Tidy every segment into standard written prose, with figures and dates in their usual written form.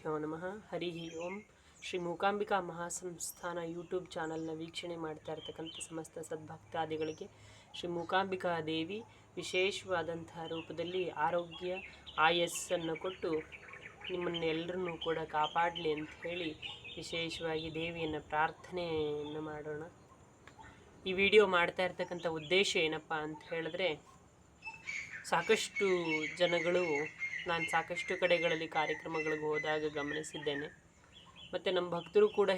ಶ್ರೀಗುರುಭ್ಯೋ ನಮಃ. ಹರಿ ಓಂ. ಶ್ರೀ ಮೂಕಾಂಬಿಕಾ ಮಹಾಸಂಸ್ಥಾನ ಯೂಟ್ಯೂಬ್ ಚಾನಲ್ನ ವೀಕ್ಷಣೆ ಮಾಡ್ತಾ ಇರ್ತಕ್ಕಂಥ ಸಮಸ್ತ ಸದ್ಭಕ್ತಾದಿಗಳಿಗೆ ಶ್ರೀ ಮೂಕಾಂಬಿಕಾ ದೇವಿ ವಿಶೇಷವಾದಂತಹ ರೂಪದಲ್ಲಿ ಆರೋಗ್ಯ ಆಯಸ್ಸನ್ನು ಕೊಟ್ಟು ನಿಮ್ಮನ್ನೆಲ್ಲರನ್ನೂ ಕೂಡ ಕಾಪಾಡಲಿ ಅಂತ ಹೇಳಿ ವಿಶೇಷವಾಗಿ ದೇವಿಯನ್ನು ಪ್ರಾರ್ಥನೆಯನ್ನು ಮಾಡೋಣ. ಈ ವಿಡಿಯೋ ಮಾಡ್ತಾ ಇರ್ತಕ್ಕಂಥ ಉದ್ದೇಶ ಏನಪ್ಪ ಅಂತ ಹೇಳಿದ್ರೆ, ಸಾಕಷ್ಟು ಜನಗಳು ನಾನು ಸಾಕಷ್ಟು ಕಡೆಗಳಲ್ಲಿ ಕಾರ್ಯಕ್ರಮಗಳಿಗೆ ಹೋದಾಗ ಗಮನಿಸಿದ್ದೇನೆ, ಮತ್ತು ನಮ್ಮ ಭಕ್ತರು ಕೂಡ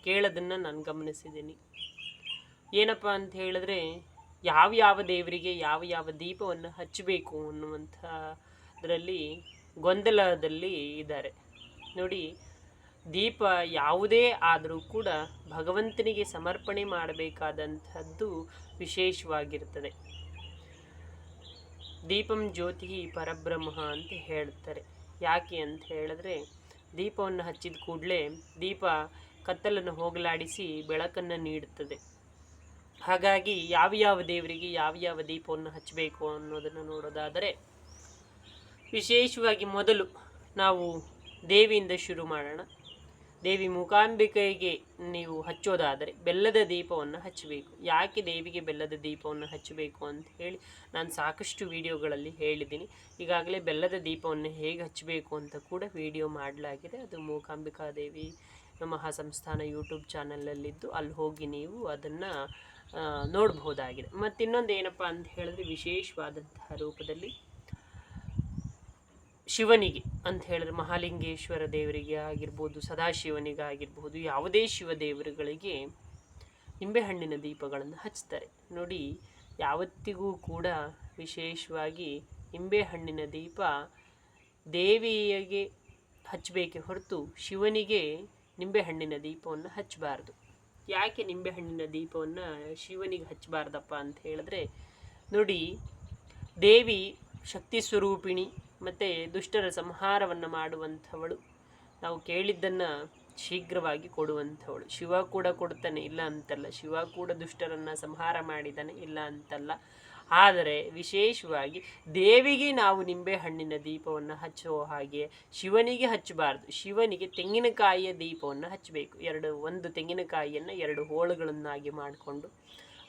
ಕೇಳೋದನ್ನು ನಾನು ಗಮನಿಸಿದ್ದೀನಿ. ಏನಪ್ಪ ಅಂತ ಹೇಳಿದ್ರೆ, ಯಾವ ದೇವರಿಗೆ ಯಾವ ದೀಪವನ್ನು ಹಚ್ಚಬೇಕು ಅನ್ನುವಂಥದ್ರಲ್ಲಿ ಗೊಂದಲದಲ್ಲಿ ಇದ್ದಾರೆ. ನೋಡಿ, ದೀಪ ಯಾವುದೇ ಆದರೂ ಕೂಡ ಭಗವಂತನಿಗೆ ಸಮರ್ಪಣೆ ಮಾಡಬೇಕಾದಂಥದ್ದು ವಿಶೇಷವಾಗಿರ್ತದೆ. ದೀಪಂ ಜ್ಯೋತಿ ಪರಬ್ರಹ್ಮ ಅಂತ ಹೇಳ್ತಾರೆ. ಯಾಕೆ ಅಂತ ಹೇಳಿದ್ರೆ, ದೀಪವನ್ನು ಹಚ್ಚಿದ ಕೂಡಲೇ ದೀಪ ಕತ್ತಲನ್ನು ಹೋಗಲಾಡಿಸಿ ಬೆಳಕನ್ನು ನೀಡುತ್ತದೆ. ಹಾಗಾಗಿ ಯಾವ ದೇವರಿಗೆ ಯಾವ ದೀಪವನ್ನು ಹಚ್ಚಬೇಕು ಅನ್ನೋದನ್ನು ನೋಡೋದಾದರೆ, ವಿಶೇಷವಾಗಿ ಮೊದಲು ನಾವು ದೇವಿಯಿಂದ ಶುರು ಮಾಡೋಣ. ದೇವಿ ಮೂಕಾಂಬಿಕೆಗೆ ನೀವು ಹಚ್ಚೋದಾದರೆ ಬೆಲ್ಲದ ದೀಪವನ್ನು ಹಚ್ಚಬೇಕು. ಯಾಕೆ ದೇವಿಗೆ ಬೆಲ್ಲದ ದೀಪವನ್ನು ಹಚ್ಚಬೇಕು ಅಂತ ಹೇಳಿ ನಾನು ಸಾಕಷ್ಟು ವಿಡಿಯೋಗಳಲ್ಲಿ ಹೇಳಿದ್ದೀನಿ. ಈಗಾಗಲೇ ಬೆಲ್ಲದ ದೀಪವನ್ನು ಹೇಗೆ ಹಚ್ಚಬೇಕು ಅಂತ ಕೂಡ ವಿಡಿಯೋ ಮಾಡಲಾಗಿದೆ. ಅದು ಮೂಕಾಂಬಿಕಾ ದೇವಿ ಮಹಾಸಂಸ್ಥಾನ ಯೂಟ್ಯೂಬ್ ಚಾನಲಲ್ಲಿದ್ದು ಅಲ್ಲಿ ಹೋಗಿ ನೀವು ಅದನ್ನು ನೋಡಬಹುದಾಗಿದೆ. ಮತ್ತು ಇನ್ನೊಂದು ಏನಪ್ಪ ಅಂತ ಹೇಳಿದ್ರೆ, ವಿಶೇಷವಾದಂತಹ ರೂಪದಲ್ಲಿ ಶಿವನಿಗೆ ಅಂತ ಹೇಳಿದ್ರೆ, ಮಹಾಲಿಂಗೇಶ್ವರ ದೇವರಿಗೆ ಆಗಿರ್ಬೋದು, ಸದಾಶಿವನಿಗೆ ಆಗಿರ್ಬೋದು, ಯಾವುದೇ ಶಿವ ದೇವರುಗಳಿಗೆ ನಿಂಬೆಹಣ್ಣಿನ ದೀಪಗಳನ್ನು ಹಚ್ತಾರೆ. ನೋಡಿ, ಯಾವತ್ತಿಗೂ ಕೂಡ ವಿಶೇಷವಾಗಿ ನಿಂಬೆಹಣ್ಣಿನ ದೀಪ ದೇವಿಗೆ ಹಚ್ಚಬೇಕೆ ಹೊರತು ಶಿವನಿಗೆ ನಿಂಬೆಹಣ್ಣಿನ ದೀಪವನ್ನು ಹಚ್ಚಬಾರ್ದು. ಯಾಕೆ ನಿಂಬೆಹಣ್ಣಿನ ದೀಪವನ್ನು ಶಿವನಿಗೆ ಹಚ್ಚಬಾರ್ದಪ್ಪ ಅಂತ ಹೇಳಿದ್ರೆ, ನೋಡಿ, ದೇವಿ ಶಕ್ತಿ ಸ್ವರೂಪಿಣಿ ಮತ್ತು ದುಷ್ಟರ ಸಂಹಾರವನ್ನು ಮಾಡುವಂಥವಳು. ನಾವು ಕೇಳಿದ್ದನ್ನು ಶೀಘ್ರವಾಗಿ ಕೊಡುವಂಥವಳು. ಶಿವ ಕೂಡ ಕೊಡ್ತಾನೆ, ಇಲ್ಲ ಅಂತಲ್ಲ. ಶಿವ ಕೂಡ ದುಷ್ಟರನ್ನು ಸಂಹಾರ ಮಾಡಿದ್ದಾನೆ, ಇಲ್ಲ ಅಂತಲ್ಲ. ಆದರೆ ವಿಶೇಷವಾಗಿ ದೇವಿಗೆ ನಾವು ನಿಂಬೆಹಣ್ಣಿನ ದೀಪವನ್ನು ಹಚ್ಚೋ ಹಾಗೆ ಶಿವನಿಗೆ ಹಚ್ಚಬಾರ್ದು. ಶಿವನಿಗೆ ತೆಂಗಿನಕಾಯಿಯ ದೀಪವನ್ನು ಹಚ್ಚಬೇಕು. ಒಂದು ತೆಂಗಿನಕಾಯಿಯನ್ನು 2 ಹೋಳುಗಳನ್ನಾಗಿ ಮಾಡಿಕೊಂಡು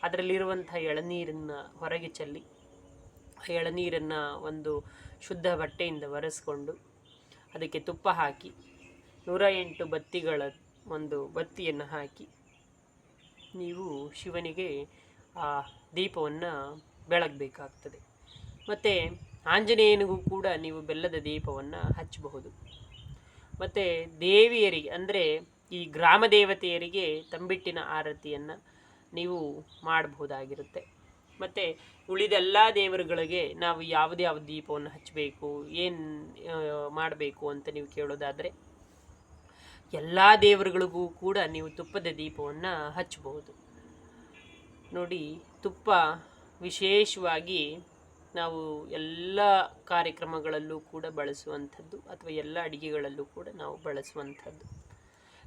ಅದರಲ್ಲಿರುವಂಥ ಎಳನೀರನ್ನು ಹೊರಗೆ ಚೆಲ್ಲಿ, ಎಳನೀರನ್ನು ಒಂದು ಶುದ್ಧ ಬಟ್ಟೆಯಿಂದ ಒರೆಸ್ಕೊಂಡು ಅದಕ್ಕೆ ತುಪ್ಪ ಹಾಕಿ 108 ಬತ್ತಿಗಳ ಒಂದು ಬತ್ತಿಯನ್ನು ಹಾಕಿ ನೀವು ಶಿವನಿಗೆ ಆ ದೀಪವನ್ನು ಬೆಳಗಬೇಕಾಗ್ತದೆ. ಮತ್ತು ಆಂಜನೇಯನಿಗೂ ಕೂಡ ನೀವು ಬೆಲ್ಲದ ದೀಪವನ್ನು ಹಚ್ಚಬಹುದು. ಮತ್ತು ದೇವಿಯರಿಗೆ ಅಂದರೆ ಈ ಗ್ರಾಮ ದೇವತೆಯರಿಗೆ ತಂಬಿಟ್ಟಿನ ಆರತಿಯನ್ನು ನೀವು ಮಾಡಬಹುದಾಗಿರುತ್ತೆ. ಮತ್ತು ಉಳಿದೆಲ್ಲ ದೇವರುಗಳಿಗೆ ನಾವು ಯಾವ ದೀಪವನ್ನು ಹಚ್ಚಬೇಕು, ಏನು ಮಾಡಬೇಕು ಅಂತ ನೀವು ಕೇಳೋದಾದರೆ, ಎಲ್ಲ ದೇವರುಗಳಿಗೂ ಕೂಡ ನೀವು ತುಪ್ಪದ ದೀಪವನ್ನು ಹಚ್ಚಬಹುದು. ನೋಡಿ, ತುಪ್ಪ ವಿಶೇಷವಾಗಿ ನಾವು ಎಲ್ಲ ಕಾರ್ಯಕ್ರಮಗಳಲ್ಲೂ ಕೂಡ ಬಳಸುವಂಥದ್ದು, ಅಥವಾ ಎಲ್ಲ ಅಡುಗೆಗಳಲ್ಲೂ ಕೂಡ ನಾವು ಬಳಸುವಂಥದ್ದು.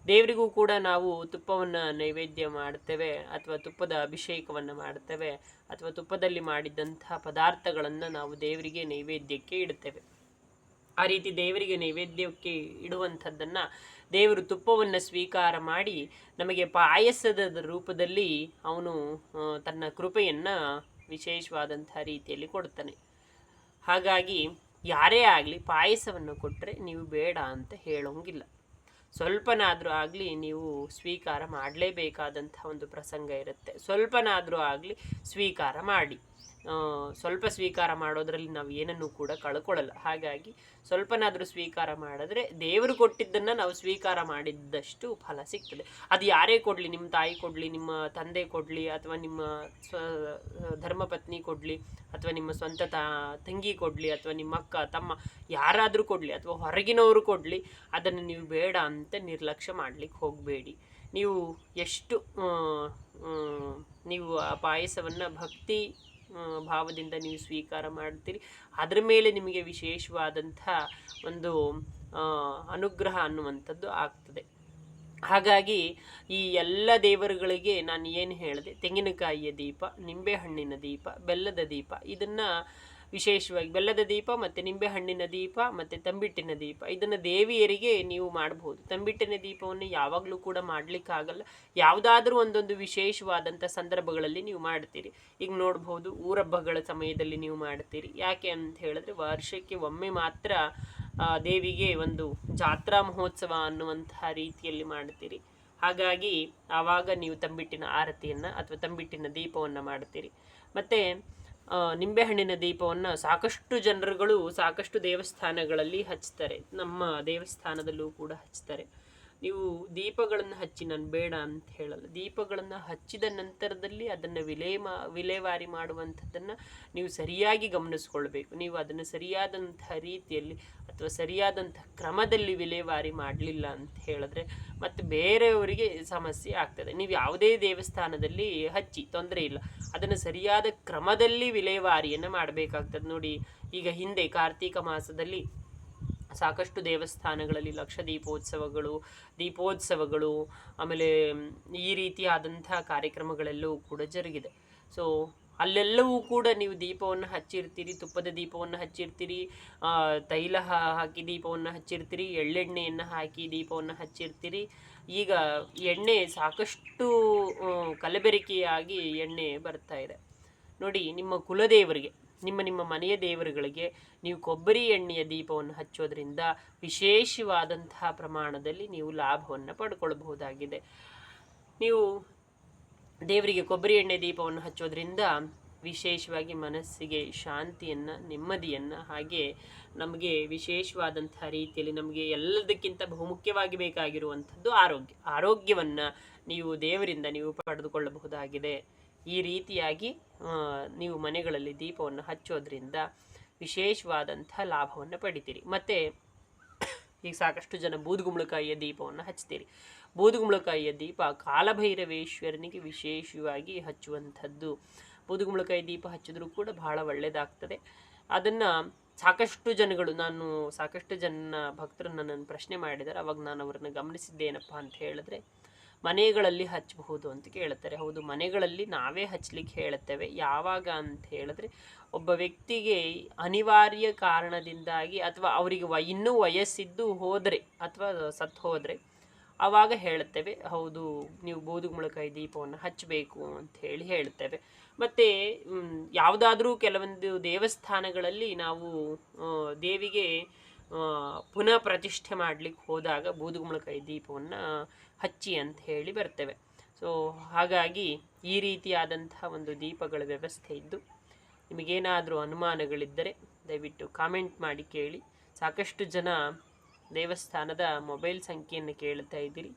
ದೇವರಿಗೂ ಕೂಡ ನಾವು ತುಪ್ಪವನ್ನು ನೈವೇದ್ಯ ಮಾಡ್ತೇವೆ, ಅಥವಾ ತುಪ್ಪದ ಅಭಿಷೇಕವನ್ನು ಮಾಡ್ತೇವೆ, ಅಥವಾ ತುಪ್ಪದಲ್ಲಿ ಮಾಡಿದಂತಹ ಪದಾರ್ಥಗಳನ್ನು ನಾವು ದೇವರಿಗೆ ನೈವೇದ್ಯಕ್ಕೆ ಇಡ್ತೇವೆ. ಆ ರೀತಿ ದೇವರಿಗೆ ನೈವೇದ್ಯಕ್ಕೆ ಇಡುವಂಥದ್ದನ್ನು ದೇವರು ತುಪ್ಪವನ್ನು ಸ್ವೀಕಾರ ಮಾಡಿ ನಮಗೆ ಪಾಯಸದ ರೂಪದಲ್ಲಿ ಅವನು ತನ್ನ ಕೃಪೆಯನ್ನು ವಿಶೇಷವಾದಂಥ ರೀತಿಯಲ್ಲಿ ಕೊಡ್ತಾನೆ. ಹಾಗಾಗಿ ಯಾರೇ ಆಗಲಿ ಪಾಯಸವನ್ನು ಕೊಟ್ಟರೆ ನೀವು ಬೇಡ ಅಂತ ಹೇಳೋಂಗಿಲ್ಲ. ಸ್ವಲ್ಪನಾದರೂ ಆಗಲಿ ನೀವು ಸ್ವೀಕಾರ ಮಾಡಲೇಬೇಕಾದಂಥ ಒಂದು ಪ್ರಸಂಗ ಇರುತ್ತೆ. ಸ್ವಲ್ಪನಾದರೂ ಆಗಲಿ ಸ್ವೀಕಾರ ಮಾಡಿ. ಸ್ವಲ್ಪ ಸ್ವೀಕಾರ ಮಾಡೋದರಲ್ಲಿ ನಾವು ಏನನ್ನೂ ಕೂಡ ಕಳ್ಕೊಳ್ಳಲ್ಲ. ಹಾಗಾಗಿ ಸ್ವಲ್ಪನಾದರೂ ಸ್ವೀಕಾರ ಮಾಡಿದ್ರೆ ದೇವರು ಕೊಟ್ಟಿದ್ದನ್ನು ನಾವು ಸ್ವೀಕಾರ ಮಾಡಿದ್ದಷ್ಟು ಫಲ ಸಿಗ್ತದೆ. ಅದು ಯಾರೇ ಕೊಡಲಿ, ನಿಮ್ಮ ತಾಯಿ ಕೊಡಲಿ, ನಿಮ್ಮ ತಂದೆ ಕೊಡಲಿ, ಅಥವಾ ನಿಮ್ಮ ಧರ್ಮಪತ್ನಿ ಕೊಡಲಿ, ಅಥವಾ ನಿಮ್ಮ ಸ್ವಂತ ತಂಗಿ ಕೊಡಲಿ, ಅಥವಾ ನಿಮ್ಮ ಅಕ್ಕ ತಮ್ಮ ಯಾರಾದರೂ ಕೊಡಲಿ, ಅಥವಾ ಹೊರಗಿನವರು ಕೊಡಲಿ, ಅದನ್ನು ನೀವು ಬೇಡ ಅಂತ ನಿರ್ಲಕ್ಷ್ಯ ಮಾಡಲಿಕ್ಕೆ ಹೋಗಬೇಡಿ. ನೀವು ಎಷ್ಟು ನೀವು ಆ ಪಾಯಸವನ್ನು ಭಕ್ತಿ ಭಾವದಿಂದ ನೀವು ಸ್ವೀಕಾರ ಮಾಡ್ತೀರಿ, ಅದರ ಮೇಲೆ ನಿಮಗೆ ವಿಶೇಷವಾದಂಥ ಒಂದು ಅನುಗ್ರಹ ಅನ್ನುವಂಥದ್ದು ಆಗ್ತದೆ. ಹಾಗಾಗಿ ಈ ಎಲ್ಲ ದೇವರುಗಳಿಗೆ ನಾನು ಏನು ಹೇಳಿದೆ, ತೆಂಗಿನಕಾಯಿಯ ದೀಪ, ನಿಂಬೆಹಣ್ಣಿನ ದೀಪ, ಬೆಲ್ಲದ ದೀಪ, ಇದನ್ನು ವಿಶೇಷವಾಗಿ ಬೆಲ್ಲದ ದೀಪ ಮತ್ತು ನಿಂಬೆಹಣ್ಣಿನ ದೀಪ ಮತ್ತು ತಂಬಿಟ್ಟಿನ ದೀಪ ಇದನ್ನು ದೇವಿಯರಿಗೆ ನೀವು ಮಾಡಬಹುದು. ತಂಬಿಟ್ಟಿನ ದೀಪವನ್ನು ಯಾವಾಗಲೂ ಕೂಡ ಮಾಡಲಿಕ್ಕಾಗಲ್ಲ, ಯಾವುದಾದ್ರೂ ಒಂದೊಂದು ವಿಶೇಷವಾದಂಥ ಸಂದರ್ಭಗಳಲ್ಲಿ ನೀವು ಮಾಡ್ತೀರಿ. ಈಗ ನೋಡ್ಬೋದು, ಊರಬ್ಬಗಳ ಸಮಯದಲ್ಲಿ ನೀವು ಮಾಡ್ತೀರಿ. ಯಾಕೆ ಅಂತ ಹೇಳಿದ್ರೆ ವರ್ಷಕ್ಕೆ ಒಮ್ಮೆ ಮಾತ್ರ ದೇವಿಗೆ ಒಂದು ಜಾತ್ರಾ ಮಹೋತ್ಸವ ಅನ್ನುವಂತಹ ರೀತಿಯಲ್ಲಿ ಮಾಡ್ತೀರಿ. ಹಾಗಾಗಿ ಆವಾಗ ನೀವು ತಂಬಿಟ್ಟಿನ ಆರತಿಯನ್ನು ಅಥವಾ ತಂಬಿಟ್ಟಿನ ದೀಪವನ್ನು ಮಾಡ್ತೀರಿ. ಮತ್ತು ನಿಂಬೆಹಣ್ಣಿನ ದೀಪವನ್ನು ಸಾಕಷ್ಟು ಜನರುಗಳು ಸಾಕಷ್ಟು ದೇವಸ್ಥಾನಗಳಲ್ಲಿ ಹಚ್ತಾರೆ, ನಮ್ಮ ದೇವಸ್ಥಾನದಲ್ಲೂ ಕೂಡ ಹಚ್ತಾರೆ. ನೀವು ದೀಪಗಳನ್ನು ಹಚ್ಚಿ, ನಾನು ಬೇಡ ಅಂತ ಹೇಳಲ್ಲ, ದೀಪಗಳನ್ನು ಹಚ್ಚಿದ ನಂತರದಲ್ಲಿ ಅದನ್ನು ವಿಲೇವಾರಿ ಮಾಡುವಂಥದ್ದನ್ನು ನೀವು ಸರಿಯಾಗಿ ಗಮನಿಸ್ಕೊಳ್ಬೇಕು. ನೀವು ಅದನ್ನು ಸರಿಯಾದಂಥ ರೀತಿಯಲ್ಲಿ ಅಥವಾ ಸರಿಯಾದಂಥ ಕ್ರಮದಲ್ಲಿ ವಿಲೇವಾರಿ ಮಾಡಲಿಲ್ಲ ಅಂತ ಹೇಳಿದ್ರೆ ಮತ್ತು ಬೇರೆಯವರಿಗೆ ಸಮಸ್ಯೆ ಆಗ್ತದೆ. ನೀವು ಯಾವುದೇ ದೇವಸ್ಥಾನದಲ್ಲಿ ಹಚ್ಚಿ ತೊಂದರೆ ಇಲ್ಲ, ಅದನ್ನು ಸರಿಯಾದ ಕ್ರಮದಲ್ಲಿ ವಿಲೇವಾರಿಯನ್ನು ಮಾಡಬೇಕಾಗ್ತದೆ. ನೋಡಿ, ಈಗ ಹಿಂದೆ ಕಾರ್ತೀಕ ಮಾಸದಲ್ಲಿ ಸಾಕಷ್ಟು ದೇವಸ್ಥಾನಗಳಲ್ಲಿ ಲಕ್ಷ ದೀಪೋತ್ಸವಗಳು ಆಮೇಲೆ ಈ ರೀತಿಯಾದಂಥ ಕಾರ್ಯಕ್ರಮಗಳೆಲ್ಲವೂ ಕೂಡ ಜರುಗಿದೆ. ಸೊ ಅಲ್ಲೆಲ್ಲವೂ ಕೂಡ ನೀವು ದೀಪವನ್ನು ಹಚ್ಚಿರ್ತೀರಿ, ತುಪ್ಪದ ದೀಪವನ್ನು ಹಚ್ಚಿರ್ತೀರಿ, ತೈಲ ಹಾಕಿ ದೀಪವನ್ನು ಹಚ್ಚಿರ್ತೀರಿ, ಎಳ್ಳೆಣ್ಣೆಯನ್ನು ಹಾಕಿ ದೀಪವನ್ನು ಹಚ್ಚಿರ್ತೀರಿ. ಈಗ ಎಣ್ಣೆ ಸಾಕಷ್ಟು ಕಲಬೆರಕೆಯಾಗಿ ಎಣ್ಣೆ ಬರ್ತಾ ಇದೆ. ನೋಡಿ, ನಿಮ್ಮ ಕುಲದೇವರಿಗೆ, ನಿಮ್ಮ ಮನೆಯ ದೇವರುಗಳಿಗೆ ನೀವು ಕೊಬ್ಬರಿ ಎಣ್ಣೆಯ ದೀಪವನ್ನು ಹಚ್ಚೋದ್ರಿಂದ ವಿಶೇಷವಾದಂತಹ ಪ್ರಮಾಣದಲ್ಲಿ ನೀವು ಲಾಭವನ್ನು ಪಡ್ಕೊಳ್ಬಹುದಾಗಿದೆ. ನೀವು ದೇವರಿಗೆ ಕೊಬ್ಬರಿ ಎಣ್ಣೆ ದೀಪವನ್ನು ಹಚ್ಚೋದ್ರಿಂದ ವಿಶೇಷವಾಗಿ ಮನಸ್ಸಿಗೆ ಶಾಂತಿಯನ್ನು, ನೆಮ್ಮದಿಯನ್ನು, ಹಾಗೆ ನಮಗೆ ವಿಶೇಷವಾದಂತಹ ರೀತಿಯಲ್ಲಿ ನಮಗೆ ಎಲ್ಲದಕ್ಕಿಂತ ಬಹುಮುಖ್ಯವಾಗಿ ಬೇಕಾಗಿರುವಂಥದ್ದು ಆರೋಗ್ಯವನ್ನು ನೀವು ದೇವರಿಂದ ನೀವು ಪಡೆದುಕೊಳ್ಳಬಹುದಾಗಿದೆ. ಈ ರೀತಿಯಾಗಿ ನೀವು ಮನೆಗಳಲ್ಲಿ ದೀಪವನ್ನು ಹಚ್ಚೋದ್ರಿಂದ ವಿಶೇಷವಾದಂಥ ಲಾಭವನ್ನು ಪಡಿತೀರಿ. ಮತ್ತು ಈಗ ಸಾಕಷ್ಟು ಜನ ಬೂದುಗುಂಬಳಕಾಯಿಯ ದೀಪವನ್ನು ಹಚ್ತೀರಿ. ಬೂದುಗುಂಬಳಕಾಯಿಯ ದೀಪ ಕಾಲಭೈರವೇಶ್ವರನಿಗೆ ವಿಶೇಷವಾಗಿ ಹಚ್ಚುವಂಥದ್ದು. ಬೂದುಗುಂಬಳಕಾಯಿ ದೀಪ ಹಚ್ಚಿದ್ರೂ ಕೂಡ ಬಹಳ ಒಳ್ಳೆಯದಾಗ್ತದೆ. ಅದನ್ನು ಸಾಕಷ್ಟು ಜನ ಭಕ್ತರನ್ನು ನನ್ನ ಪ್ರಶ್ನೆ ಮಾಡಿದ್ದಾರೆ. ಅವಾಗ ನಾನು ಅವರನ್ನು ಗಮನಿಸಿದ್ದೇನಪ್ಪ ಅಂತ ಹೇಳಿದ್ರೆ, ಮನೆಗಳಲ್ಲಿ ಹಚ್ಚಬಹುದು ಅಂತ ಕೇಳುತ್ತಾರೆ. ಹೌದು, ಮನೆಗಳಲ್ಲಿ ನಾವೇ ಹಚ್ಚಲಿಕ್ಕೆ ಹೇಳುತ್ತೇವೆ. ಯಾವಾಗ ಅಂತ ಹೇಳಿದ್ರೆ, ಒಬ್ಬ ವ್ಯಕ್ತಿಗೆ ಅನಿವಾರ್ಯ ಕಾರಣದಿಂದಾಗಿ ಅಥವಾ ಅವರಿಗೆ ಇನ್ನೂ ವಯಸ್ಸಿದ್ದು ಹೋದರೆ ಅಥವಾ ಸತ್ತು ಹೋದರೆ ಆವಾಗ ಹೇಳುತ್ತೇವೆ, ಹೌದು ನೀವು ಬೂದುಗುಂಬಳಕಾಯಿ ದೀಪವನ್ನು ಹಚ್ಚಬೇಕು ಅಂತ ಹೇಳುತ್ತೇವೆ. ಮತ್ತು ಯಾವುದಾದ್ರೂ ಕೆಲವೊಂದು ದೇವಸ್ಥಾನಗಳಲ್ಲಿ ನಾವು ದೇವಿಗೆ ಪುನಃ ಪ್ರತಿಷ್ಠೆ ಮಾಡಲಿಕ್ಕೆ ಹೋದಾಗ ಬೂದುಗುಂಬಳಕಾಯಿ ದೀಪವನ್ನು ಹಚ್ಚಿ ಅಂತ ಹೇಳಿ ಬರ್ತೇವೆ. ಸೊ ಹಾಗಾಗಿ ಈ ರೀತಿಯಾದಂಥ ಒಂದು ದೀಪಗಳ ವ್ಯವಸ್ಥೆ ಇದ್ದು, ನಿಮಗೇನಾದರೂ ಅನುಮಾನಗಳಿದ್ದರೆ ದಯವಿಟ್ಟು ಕಾಮೆಂಟ್ ಮಾಡಿ ಕೇಳಿ. ಸಾಕಷ್ಟು ಜನ ದೇವಸ್ಥಾನದ ಮೊಬೈಲ್ ಸಂಖ್ಯೆಯನ್ನು ಕೇಳ್ತಾ ಇದ್ದೀರಿ.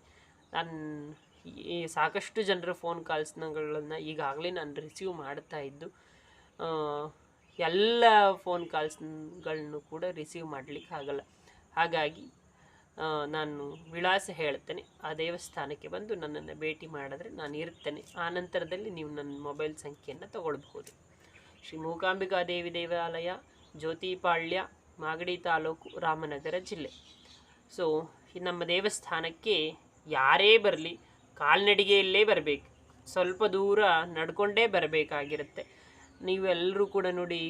ಈ ಸಾಕಷ್ಟು ಜನರ ಫೋನ್ ಕಾಲ್ಸ್ಗಳನ್ನು ಈಗಾಗಲೇ ನಾನು ರಿಸೀವ್ ಮಾಡ್ತಾ ಇದ್ದು, ಎಲ್ಲ ಫೋನ್ ಕಾಲ್ಸ್ಗಳನ್ನು ಕೂಡ ರಿಸೀವ್ ಮಾಡಲಿಕ್ಕೆ ಆಗಲ್ಲ. ಹಾಗಾಗಿ ನಾನು ವಿಳಾಸ ಹೇಳ್ತೇನೆ, ಆ ದೇವಸ್ಥಾನಕ್ಕೆ ಬಂದು ನನ್ನನ್ನು ಭೇಟಿ ಮಾಡಿದ್ರೆ ನಾನು ಇರ್ತೇನೆ. ಆ ನಂತರದಲ್ಲಿ ನೀವು ನನ್ನ ಮೊಬೈಲ್ ಸಂಖ್ಯೆಯನ್ನು ತಗೊಳ್ಬಹುದು. ಶ್ರೀ ಮೂಕಾಂಬಿಕಾ ದೇವಿ ದೇವಾಲಯ, ಜ್ಯೋತಿಪಾಳ್ಯ, ಮಾಗಡಿ ತಾಲೂಕು, ರಾಮನಗರ ಜಿಲ್ಲೆ. ಸೊ ನಮ್ಮ ದೇವಸ್ಥಾನಕ್ಕೆ ಯಾರೇ ಬರಲಿ ಕಾಲ್ನಡಿಗೆಯಲ್ಲೇ ಬರಬೇಕು, ಸ್ವಲ್ಪ ದೂರ ನಡ್ಕೊಂಡೇ ಬರಬೇಕಾಗಿರುತ್ತೆ. ನೀವೆಲ್ಲರೂ ಕೂಡ ನೋಡಿ,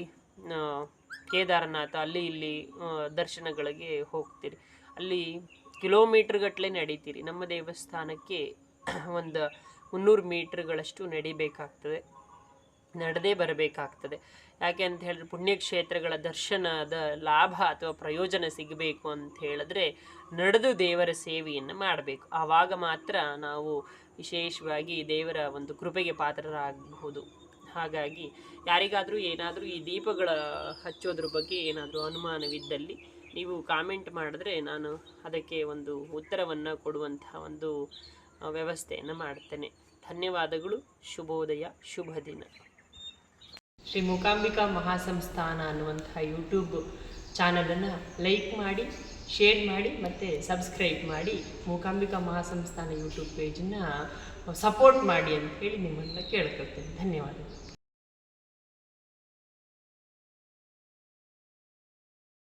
ಕೇದಾರನಾಥ ಅಲ್ಲಿ ಇಲ್ಲಿ ದರ್ಶನಗಳಿಗೆ ಹೋಗ್ತೀರಿ, ಅಲ್ಲಿ ಕಿಲೋಮೀಟ್ರ್ಗಟ್ಟಲೆ ನಡೀತೀರಿ. ನಮ್ಮ ದೇವಸ್ಥಾನಕ್ಕೆ ಒಂದು 300 ಮೀಟ್ರ್ಗಳಷ್ಟು ನಡೆದೇ ಬರಬೇಕಾಗ್ತದೆ. ಯಾಕೆ ಅಂತ ಹೇಳಿದ್ರೆ, ಪುಣ್ಯಕ್ಷೇತ್ರಗಳ ದರ್ಶನದ ಲಾಭ ಅಥವಾ ಪ್ರಯೋಜನ ಸಿಗಬೇಕು ಅಂತ ಹೇಳಿದ್ರೆ ನಡೆದು ದೇವರ ಸೇವೆಯನ್ನು ಮಾಡಬೇಕು. ಆವಾಗ ಮಾತ್ರ ನಾವು ವಿಶೇಷವಾಗಿ ದೇವರ ಒಂದು ಕೃಪೆಗೆ ಪಾತ್ರರಾಗಬಹುದು. ಹಾಗಾಗಿ ಯಾರಿಗಾದರೂ ಏನಾದರೂ ಈ ದೀಪಗಳ ಹಚ್ಚೋದ್ರ ಬಗ್ಗೆ ಏನಾದರೂ ಅನುಮಾನವಿದ್ದಲ್ಲಿ ನೀವು ಕಾಮೆಂಟ್ ಮಾಡಿದ್ರೆ ನಾನು ಅದಕ್ಕೆ ಒಂದು ಉತ್ತರವನ್ನು ಕೊಡುವಂತಹ ಒಂದು ವ್ಯವಸ್ಥೆಯನ್ನು ಮಾಡ್ತೇನೆ. ಧನ್ಯವಾದಗಳು. ಶುಭೋದಯ, ಶುಭ ದಿನ. ಶ್ರೀ ಮೂಕಾಂಬಿಕಾ ಮಹಾಸಂಸ್ಥಾನ ಅನ್ನುವಂತಹ ಯೂಟ್ಯೂಬ್ ಚಾನಲನ್ನು ಲೈಕ್ ಮಾಡಿ, ಶೇರ್ ಮಾಡಿ ಮತ್ತು ಸಬ್ಸ್ಕ್ರೈಬ್ ಮಾಡಿ ಮೂಕಾಂಬಿಕಾ ಮಹಾಸಂಸ್ಥಾನ ಯೂಟ್ಯೂಬ್ ಪೇಜನ್ನು ಸಪೋರ್ಟ್ ಮಾಡಿ ಅಂತ ಹೇಳಿ ನಿಮ್ಮನ್ನು ಕೇಳ್ಕೊಳ್ತೇನೆ. ಧನ್ಯವಾದಗಳು.